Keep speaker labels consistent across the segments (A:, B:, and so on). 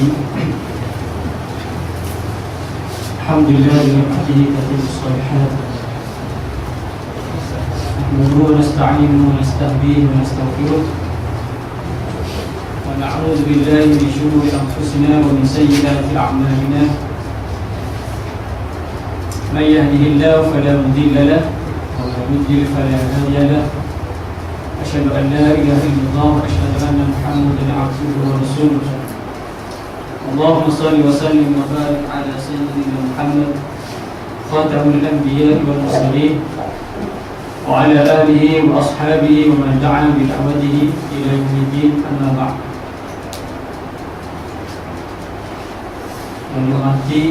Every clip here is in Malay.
A: الرحيم. الحمد لله بنعمته تتم الصالحات، نحمده ونستعينه ونستهديه ونستغفره، ونعوذ بالله من شرور أنفسنا ومن سيئات أعمالنا. من يهده الله فلا مضل له ومن يضلل فلا هادي له. أشهد أن لا إله إلا الله وأشهد أن محمدا عبده ورسوله. اللهم صل وسلم وبارك على سيدنا محمد خاتم الأنبياء والمرسلين وعلى آله وأصحابه ومن دعا بدعوته إلى يوم الدين. أما بعد. Yang dihormati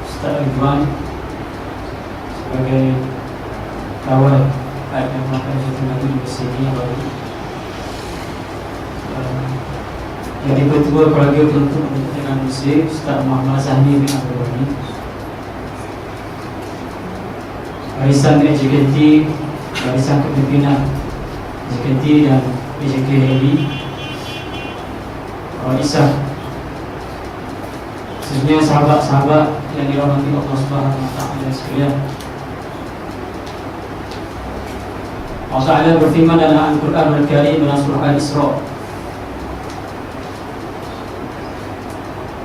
A: Ustaz Ridwan sebagai kawan yang melakukan satu lagi di sini baru jadi ketua keluarga penuntut dengan Muslim Ustaz Muhammad Sahni bin Abdul Ghani, barisan JKT, barisan kepimpinan JKT dan PJK Heli, Isah, khususnya sahabat-sahabat yang dirahmati Allah Subhanahu wa taala sekalian. Allah Ta'ala berfirman dalam Al-Quran Al-Karim dalam surah Al-Isra.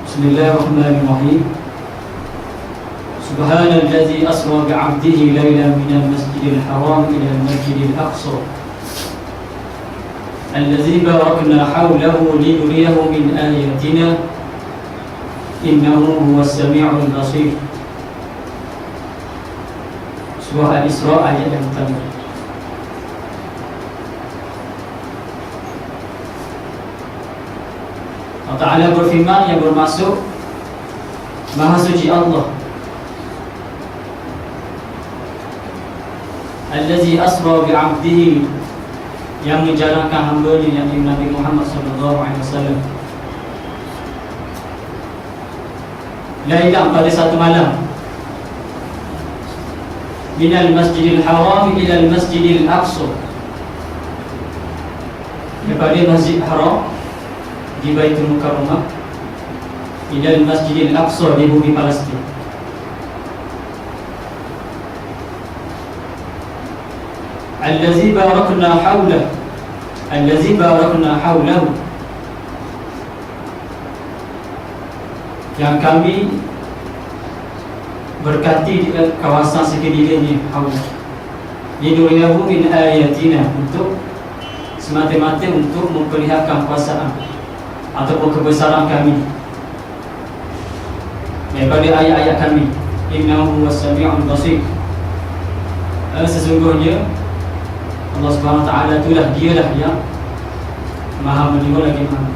A: Bismillahirrahmanirrahim. Subhanallazi asra bi'abdihi laylan minal masjidil haram ila al-masjidil aqsa allazi barakna hawlahu linuriyahu min ayatina innahu huwas sami'ul basir. Surah Al-Isra ayat yang pertama. Allah Ta'ala berfirman yang bermaksud Maha Suci Allah, Allazi asra bi'abdihi, yang menjalankan hamba-Nya yakni Nabi Muhammad SAW lailan, pada satu malam, minal masjidil haram ila al masjidil aqsa, daripada Masjid Haram di Baitul Mukarramah ila al masjidil aqsa di bumi Palestin. Allazi barakna hawlahu, allazi barakna hawlahu, yang kami berkati di kawasan sekelilingnya, hawlah, linuriyahu min ayatina, untuk semata-mata untuk memperlihatkan kuasaan ataupun kebesaran kami daripada ayat-ayat kami. Innahu huwas sami'ul basir, sesungguhnya Allah Subhanahu wa taala itulah dialah yang Maha mendengar lagi Maha.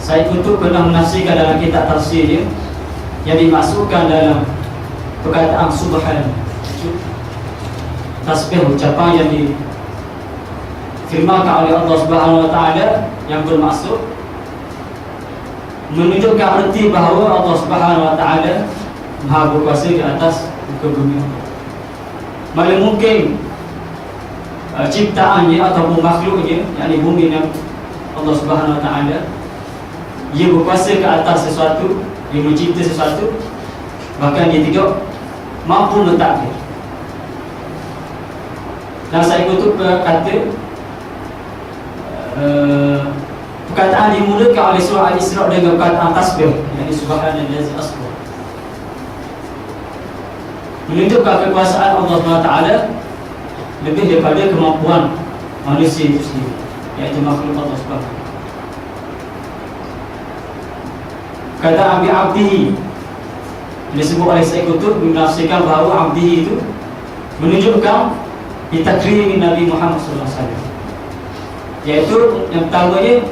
A: Saya Qutb pernah menafsirkan dalam kitab tafsir dia yang dimaksudkan dalam perkataan subhan, tasbih, ucapan yang difirmankan oleh Allah Subhanahu wa taala yang bermaksud menunjukkan erti bahawa Allah Subhanahu wa taala Maha berkuasa di atas muka bumi. Mana mungkin ciptaannya ataupun makhluknya, yakni bumi yang Allah Subhanahu wa taala, ia berkuasa ke atas sesuatu, dia mencipta sesuatu, bahkan dia tidak mampu mentakdir. Dan saya Qutb kata perkataan dimulakan oleh surah Al-Isra dengan perkataan tasbih, yakni subhanallazi asra, menunjukkan kekuasaan Allah Subhanahu wa taala lebih daripada kemampuan manusia itu sendiri, iaitu makhluk Allah Subhanahu. Kata abdihi disebut oleh Syekh Qutb menafsirkan bahawa abdihi itu menunjukkan ditakrimi Nabi Muhammad SAW, iaitu yang pertamanya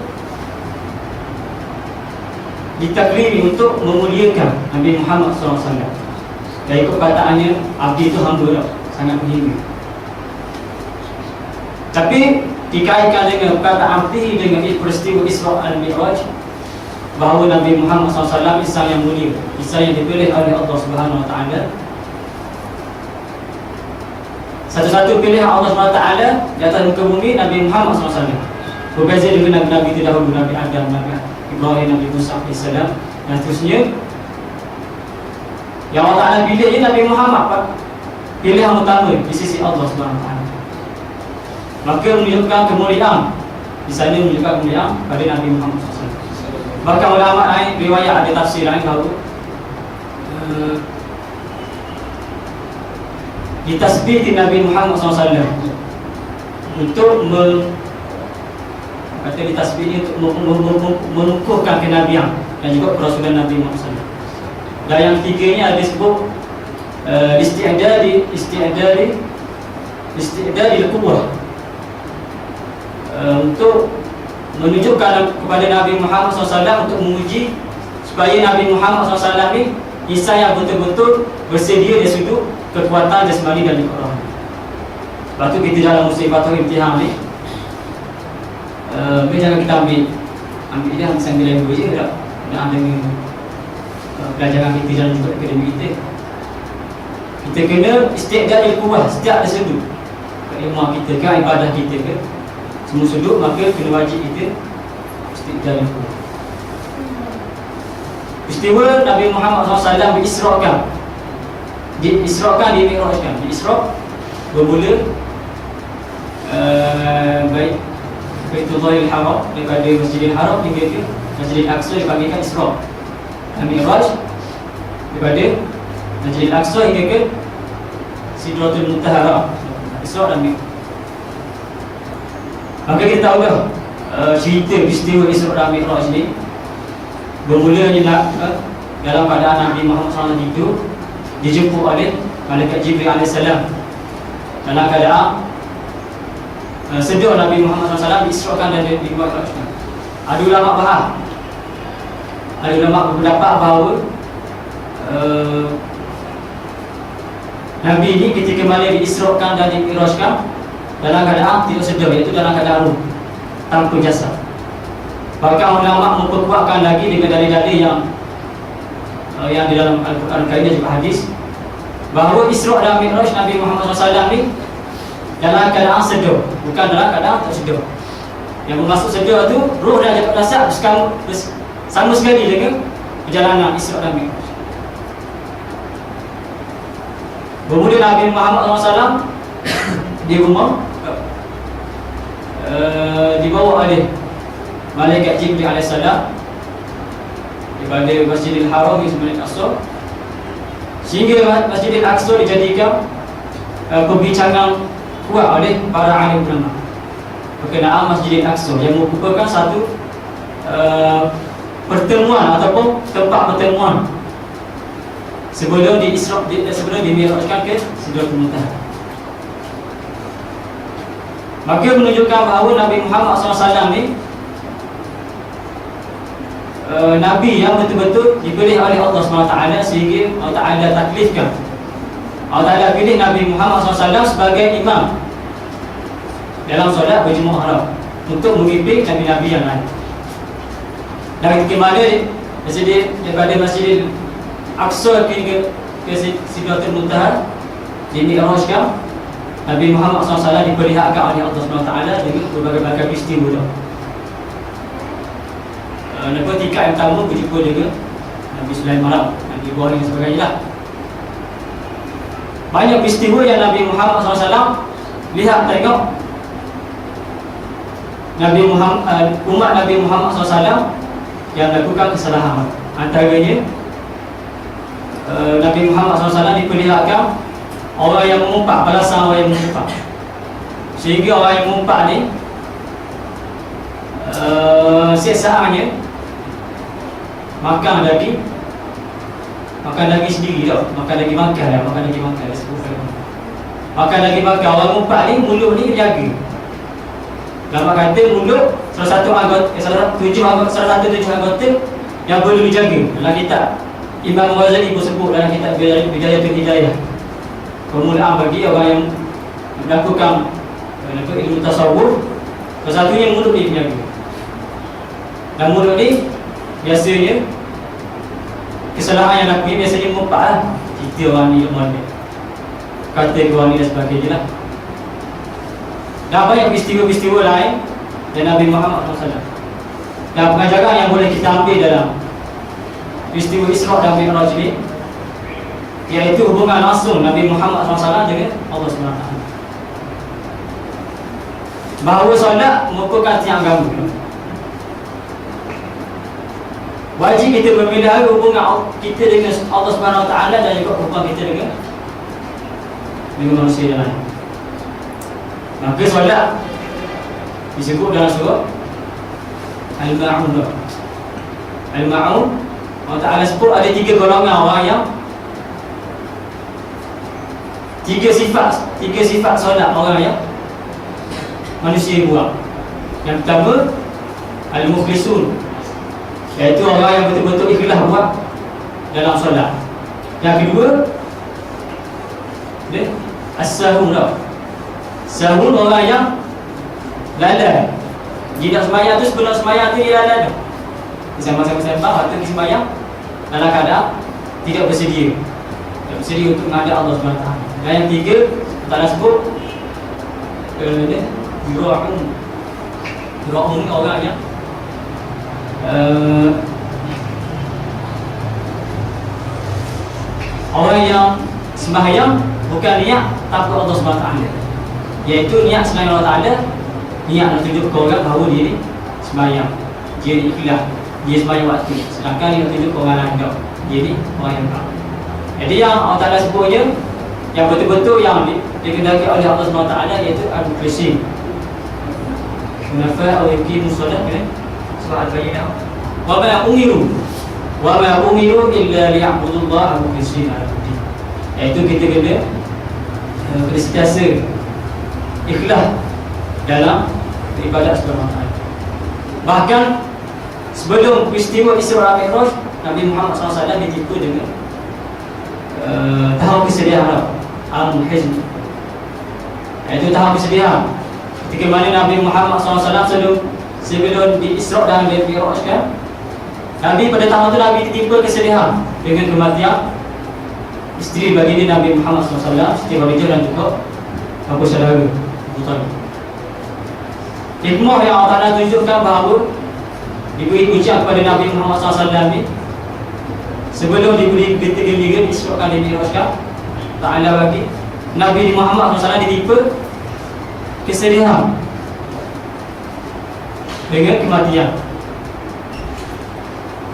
A: ditakrimi untuk memuliakan Nabi Muhammad SAW. Dan ikut perkataannya, abdi itu hamba, sangat menghina. Tapi dikaitkan dengan perkataan abdi dengan peristiwa Isra al-Mi'raj, bahawa Nabi Muhammad SAW insan yang mulia, insan yang dipilih oleh Allah Subhanahu wa taala. Satu-satu pilihan Allah SWT di atas muka bumi Nabi Muhammad SAW. Berbeza dengan Nabi-Nabi terdahulu, Nabi Adam, Nabi Ibrahim, Nabi Musa AS dan seterusnya. Yang Allah Ta'ala pilih ini Nabi Muhammad, pilihan utama di sisi Allah SWT. Maka menunjukkan kemuliaan, di sana menunjukkan kemuliaan pada Nabi Muhammad SAW. Bahkan ulama lain, riwayat ada tafsir lain bahawa ditasbih Nabi Muhammad SAW untuk kata ditasbih untuk mengukuhkan kenabian dan juga kerasulan Nabi Muhammad SAW. Dan yang ketiganya ada disebut isti'dadi al-kubra, untuk menunjukkan kepada Nabi Muhammad SAW untuk menguji supaya Nabi Muhammad SAW ni insan yang betul-betul bersedia dia sudut kekuatan jasmani dan juga rohani. Lepas tu kita dalam musibah atau imtihan ni, jangan kita ambil dia sambil lain dua je tak? Dan dengan pelajaran kita dalam juga akademik kita, kita kena istiqdad al-quwah setiap ada sudut ilmu kita ke, ibadah kita ke, semua sudut, maka kena wajib kita istiqdad al-quwah. Peristiwa Nabi Muhammad SAW diisrakan, dimi'rajkan. Diisra bermula Baitullahil Haram, daripada Masjidil Haram hingga ke Masjidil Aqsa, dipanggilkan Isra. Dan Mi'raj daripada Masjidil Aqsa hingga ke Sidratul Muntaha, Isra dan Mi'raj. Maka kita tahu dah cerita peristiwa Isra dan Mi'raj ni bermula dalam keadaan Nabi Muhammad SAW itu dijemput oleh Malaikat Jibril AS dalam keadaan sedar Nabi Muhammad SAW diisrakan dan dibuatkan. Ada ulama bahas, ada ulama berpendapat bahawa Nabi ini ketika mana diisrakan dan dimi'rajkan dalam keadaan tidak sedar, iaitu dalam keadaan ruh, tanpa jasad. Bahkan ulama memperkuatkan lagi dengan dalil-dalil yang di dalam Al-Quran Karim juga hadis, bahawa Isra dan Mi'raj Nabi Muhammad SAW ni dalam keadaan sedar, bukan dalam keadaan tak sedar. Yang bermaksud sedar tu, roh dan jabat dasar sama sekali dengan perjalanan Isra dan Mi'raj. Bermula Nabi Muhammad SAW di rumah, dibawa oleh Malaikat Jibril AS daripada Masjidil Haram hingga Masjidil Aqsa, sehingga Masjidil Aqsa dijadikan perbincangan kuat oleh para alim ulama berkenaan Masjidil Aqsa, yang merupakan satu pertemuan ataupun tempat pertemuan sebelum dimi'rajkan ke Sidratul Muntaha. Maka menunjukkan bahawa Nabi Muhammad SAW ni Nabi yang betul-betul dipilih oleh Allah SWT, sehingga Allah Ta'ala taklifkan, Allah Ta'ala pilih Nabi Muhammad SAW sebagai imam dalam solat berjemaah haram untuk memimpin Nabi-Nabi yang lain. Dan ketika mana daripada Masjidil Aqsa hingga ke Sidratul Muntaha dimi'rajkan, Nabi Muhammad SAW diperlihatkan oleh Allah SWT dengan berbagai-bagai peristiwa. Lepas tingkat yang pertama berjumpa dengan Nabi Sulaiman, Nabi Ibrahim dan sebagainya lah. Banyak peristiwa yang Nabi Muhammad SAW lihat, tengok umat Nabi Muhammad SAW yang melakukan kesalahan. Antaranya Nabi Muhammad SAW diperlihatkan orang yang mengumpat, balasan orang yang mengumpat, sehingga orang yang mengumpat ni siksaannya makan daging sendiri tau, makan daging makan orang mumpat ni, mulut ni jaga. Lama kata mulut salah satu tujuh anggota yang perlu dijaga. Dalam kitab Imam Ghazali pun sebut dalam kitab Bidayatul Hidayah, permulaan bagi orang yang melakukan ilmu tasawuf, salah satunya mulut ni dijaga. Dan mulut ni biasanya kesalahan yang lakukan biasanya mumpat lah. Cerita orang ni, kata orang ni dan sebagainya lah. Dan banyak peristiwa-peristiwa lain dan Nabi Muhammad SAW. Dan pengajaran yang boleh kita ambil dalam peristiwa Isra dan Mi'raj ini, iaitu hubungan langsung Nabi Muhammad SAW dengan Allah SWT. Bahawa solat merupakan tiang agama. Wajib kita memelihara hubungan kita dengan Allah SWT dan juga hubungan kita dengan manusia yang lain. Maka solat disebut dalam surah Al-Ma'un. Al-Ma'un, Allah Ta'ala sebut ada 3 golongan orang yang tiga sifat solat orang yang manusia buang. Yang pertama, Al-Mukhlisun, iaitu orang yang betul-betul ikhlas buat dalam solat. Yang kedua, As-Sahun. Sahun orang yang lalai. Dia nak sembahyang tu, sebelum sembahyang tu dia lalai. Sama-sama sembang atau pergi sembahyang dalam keadaan tidak bersedia untuk menghadap Allah SWT. Dan yang tiga, kita dah sebut Yura'un ni orang yang orang yang sembahyang bukan niat takut Allah SWT, iaitu niat selain Allah Ta'ala, niat nak tunjuk ke orang bahawa dia ni sembahyang, dia ni ikhlas, dia sembahyang waktu. Sedangkan dia nak tunjuk ke orang lain, dia ni orang yang tak. Jadi yang Allah Ta'ala sebutnya, yang betul-betul yang dikendaki oleh Allah SWT, iaitu Al-Mukhlisin. Hunafa aw yuqimu solat, surah Al-Bayyinah. Wa ma umiru illa liya'budullaha mukhlishina lahu-d-din. Iaitu kita kena sentiasa ikhlas dalam ibadat kepada Allah. Bahkan sebelum peristiwa Isra dan Mi'raj, Nabi Muhammad SAW ditipu dengan tahap kesedihan, al-hizn, iaitu tahap kesedihan. Ketika mana Nabi Muhammad SAW sebelum di Isra dan Mi'raj kan, Nabi pada tahun itu Nabi ditipu kesedihan dengan kematian isteri baginda Nabi Muhammad SAW, Siti Khadijah dan juga Abu Saudara Abu Talib. Hikmah yang Allah Ta'ala tunjukkan bahawa diberi ujian kepada Nabi Muhammad SAW ni, sebelum diberi gembira disebutkan di Mi'raj, Ta'ala bagi Nabi Muhammad SAW ditipu kesedihan dengan kematian.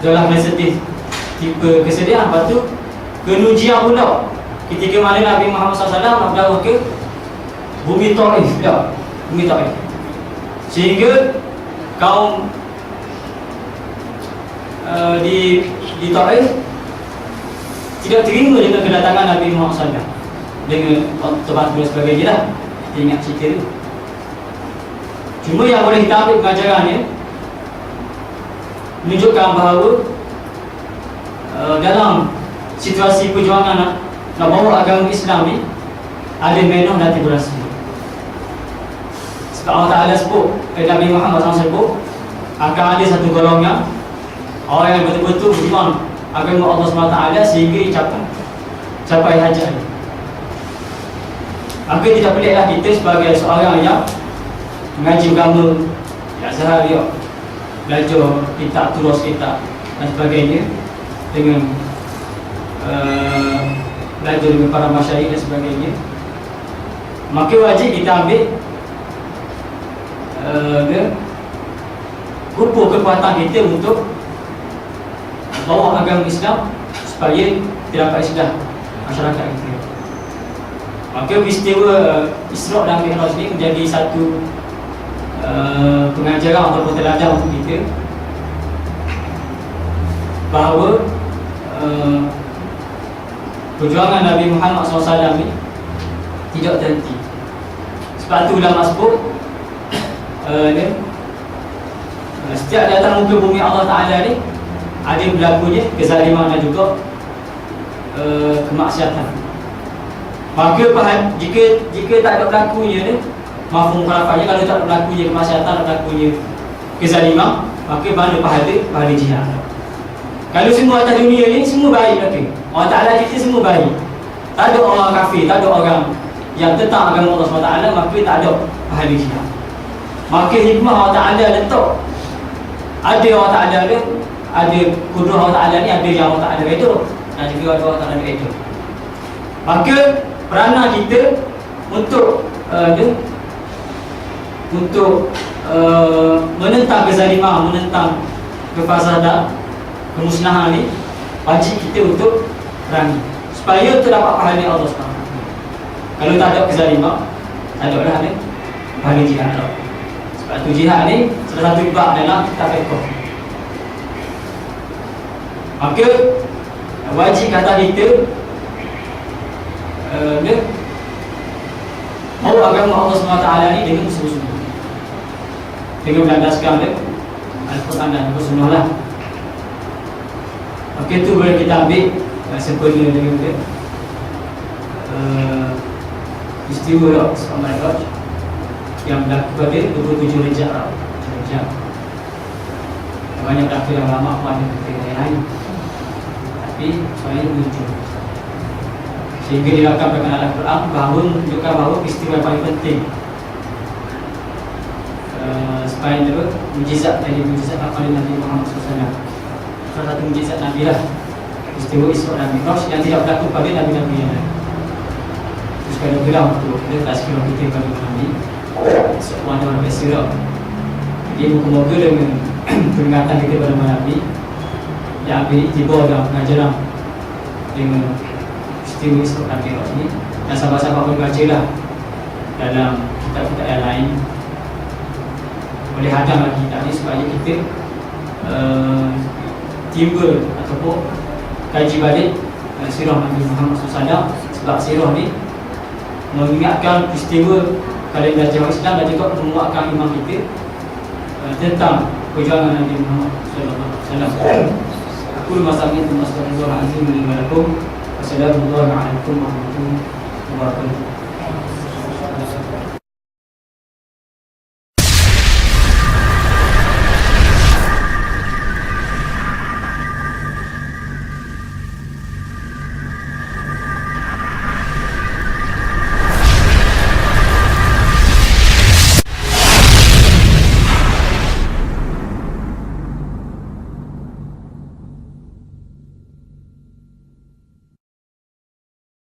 A: Dalam sedih, tipe kesedihan. Lepas tu kena ujian pula ketika mana Nabi Muhammad SAW nak berdakwah ke bumi Taif, bumi Taif, sehingga kaum di Taif tidak terima dengan kedatangan Nabi Muhammad SAW dengan tempat dan sebagainya lah. Kita ingat cerita tu. Cuma yang boleh kita ambil pengajarannya, menunjukkan bahawa dalam situasi perjuangan nak bawa agama Islam ni ada menuh dan tribulasi. Sebab Allah Ta'ala sebut, Nabi Muhammad SAW sebut, akan ada satu golongan orang yang betul-betul beriman agama Allah SWT sehingga capai hajat. Maka tidak peliklah kita sebagai seorang yang mengaji agama, yang sehari belajar kitab, turus kitab dan sebagainya, dengan belajar dengan para masyayikh dan sebagainya, maka wajib kita ambil pupuk kekuatan kita untuk bawa agama Islam supaya dapat Islam masyarakat kita. Maka peristiwa Isra dan Mi'raj ini menjadi satu pengajaran atau teladan untuk kita bahawa perjuangan Nabi Muhammad SAW ni tidak terhenti. Sebab tu ulama sebut setiap datang muka bumi Allah Ta'ala ni ada berlakunya kezaliman dan juga kemaksiatan. Maka jika tak ada berlakunya ni mafhum mukhalafahnya, kalau tak ada berlakunya kemaksiatan, tak berlakunya kezaliman, maka mana pahala jihad. Kalau semua atas dunia ni semua baik, okay, Allah Ta'ala kita semua baik, tak ada orang kafir, tak ada orang yang tentang agama Allah SWT, maka tak ada pahala jihad. Maka hikmah Allah Ta'ala letak ada Allah Ta'ala ada, ada kudus Allah Ta'ala ni, ada yang Allah Ta'ala reda, dan juga ada Allah Ta'ala reda. Maka peranan kita untuk menentang kezaliman, menentang kefasadan, kemusnahan ni, wajib kita untuk berani supaya terdapat pahala Allah SWT. Kalau tak ada kezaliman, tak ada lah ni pahala jihad tak. Sebab tu jihad ni salah satu bab dalam kitab fiqh. Maka wajib kata kita mau agama Allah SWT ni dengan sungguh-sungguh, dengan berlandaskan Al-Quran dan Sunnah lah. Maka itu boleh kita ambil sempurna dengan istiwa Isra Mi'raj yang berlaku pada 27 Rejab. Banyak kafir yang lama pada kata yang lain, tapi soalnya muncul sehingga dirakamkan dalam Al-Quran bahawa menunjukkan bahawa peristiwa yang paling penting supaya mujizat dari mujizat apa Nabi Muhammad SAW. Salah satu mujizat Nabi lah peristiwa Isra dan Mi'raj yang tidak berlaku pada Nabi-Nabi yang lain. Terus kalau bilang untuk kita tak sekiranya kita pada Nabi semua ada orang bersirak. Jadi moga-moga dengan peringatan kita pada Nabi yang ambil tiba dalam pengajaran dengan peristiwa Isra dan Mi'raj ni, dan sahabat-sahabat boleh baca lah dalam kitab-kitab yang lain, boleh hadam lagi kitab ni supaya kita timba ataupun kaji balik sirah Nabi Muhammad SAW. Sebab sirah ni mengingatkan peristiwa kalender Jawa Islam dan juga menguatkan iman kita tentang perjuangan Nabi Muhammad SAW. Aku masalah itu masalah Al-Azim. Assalamualaikum warahmatullahi wabarakatuh.